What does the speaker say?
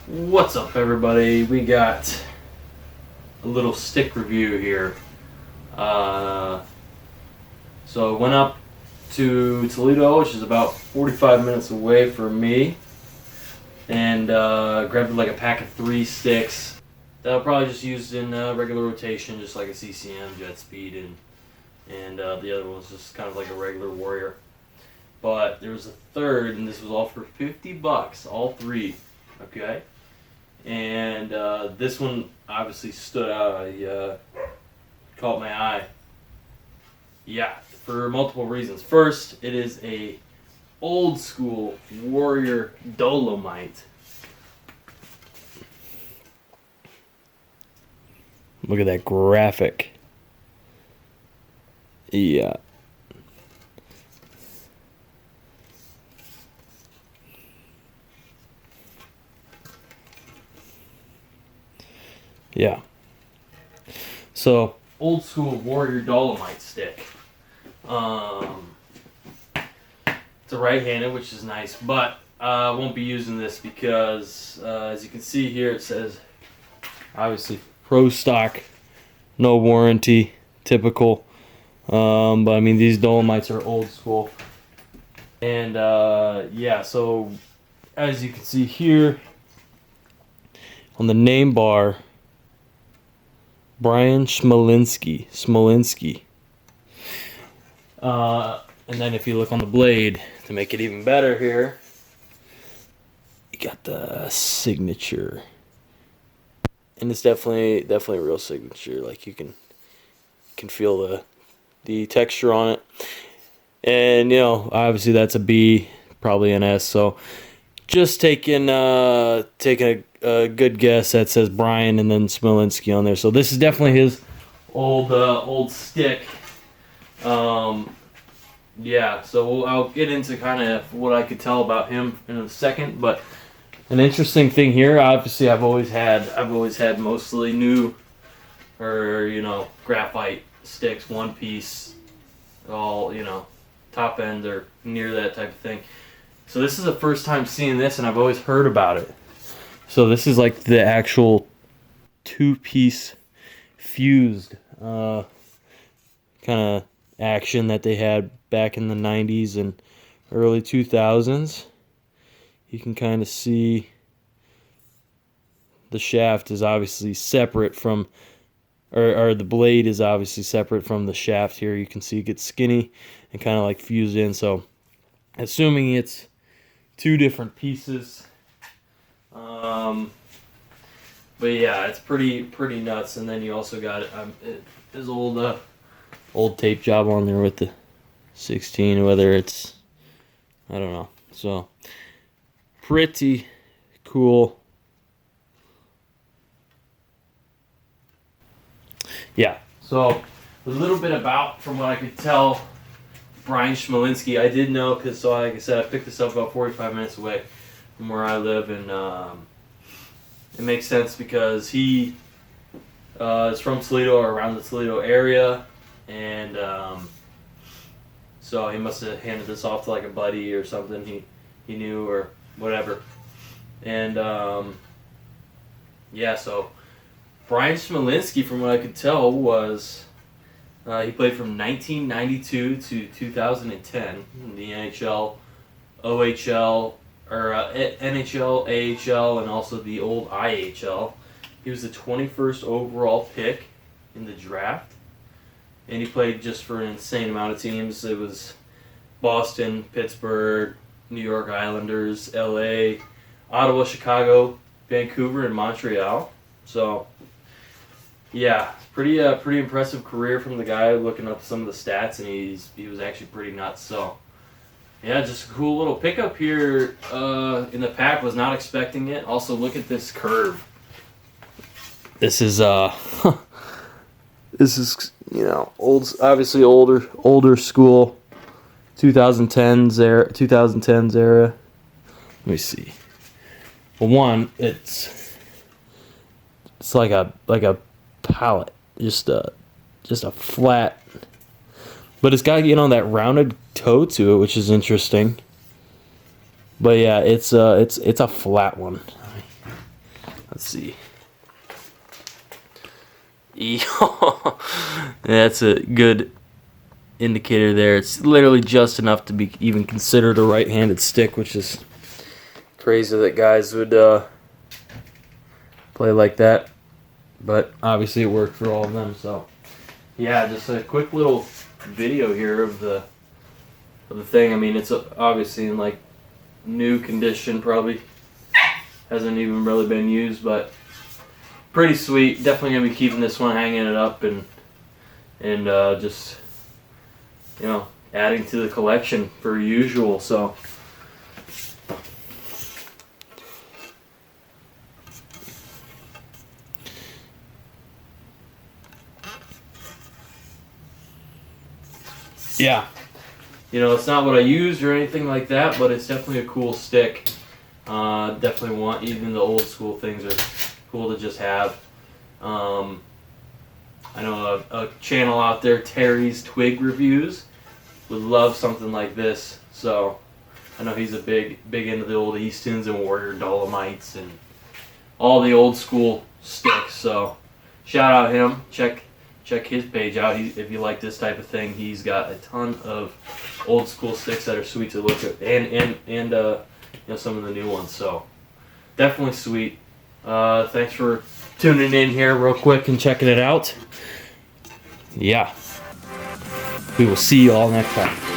What's up, everybody? We got a little stick review here. So I went up to Toledo, which is about 45 minutes away from me, and grabbed like a pack of 3 sticks that I'll probably just use in regular rotation, just like a CCM, Jet Speed, and the other one's just kind of like a regular Warrior. But there was a third, and this was all for $50, all 3. Okay. And this one obviously stood out. I caught my eye. Yeah, for multiple reasons. First, it is a old school Warrior Dolomite. Look at that graphic. Yeah. Yeah. So, old school Warrior Dolomite stick. It's a right-handed, which is nice, but I won't be using this because, as you can see here, it says, Obviously, pro stock, no warranty, typical. But I mean, these Dolomites are old school. And yeah, so as you can see here, On the name bar, Brian Smolinski. and then if you look on the blade to make it even better here, You got the signature. And it's definitely a real signature. Like you can feel the texture on it. And obviously that's a B, probably an S. So just taking a good guess that says Brian and then Smolinski on there. So this is definitely his old stick. Yeah, so I'll get into kind of what I could tell about him in a second, but an interesting thing here, obviously I've always had mostly new or graphite sticks, one piece, all top end or near that type of thing. So this is the first time seeing this, and I've always heard about it. So this is like the actual 2-piece fused kind of action that they had back in the 90s and early 2000s. You can kind of see the shaft is obviously separate from, or the blade is obviously separate from the shaft here. You can see it gets skinny and kind of like fused in. So assuming it's 2 different pieces. But yeah, it's pretty nuts. And then you also got his old tape job on there with the 16, whether it's, I don't know. So pretty cool. Yeah. So a little bit about, from what I could tell, Brian Smolinski. I did know because, so like I said, I picked this up about 45 minutes away from where I live, and it makes sense because he is from Toledo or around the Toledo area, and so he must have handed this off to like a buddy or something he knew or whatever. And yeah, so Brian Smolinski, from what I could tell, was he played from 1992 to 2010 in the NHL, OHL, or NHL, AHL, and also the old IHL. He was the 21st overall pick in the draft, and he played just for an insane amount of teams. It was Boston, Pittsburgh, New York Islanders, LA, Ottawa, Chicago, Vancouver, and Montreal. So yeah, pretty impressive career from the guy. Looking up some of the stats, and he was actually pretty nuts. So yeah, just a cool little pickup here in the pack. Was not expecting it. Also, look at this curve. This is this is obviously older school 2010s era. Let me see. Well, one, it's like a pallet, just a flat, but it's got that rounded toe to it, which is interesting. But yeah, it's a flat one. Let's see. That's a good indicator there. It's literally just enough to be even considered a right-handed stick, which is crazy that guys would play like that. But obviously it worked for all of them. So yeah, just a quick little video here of the thing. I mean, it's obviously in like new condition, probably hasn't even really been used, but pretty sweet. Definitely gonna be keeping this one, hanging it up, and just, you know, adding to the collection per usual. So yeah, you know, it's not what I use or anything like that, but it's definitely a cool stick. Definitely want, even the old school things are cool to just have. I know a channel out there, Terry's Twig Reviews, would love something like this. So I know he's a big into the old Eastons and Warrior Dolomites and all the old school sticks. So shout out him. Check his page out. If you like this type of thing, he's got a ton of old school sticks that are sweet to look at, and you know, some of the new ones. So definitely sweet. Thanks for tuning in here real quick and checking it out. Yeah. We will see you all next time.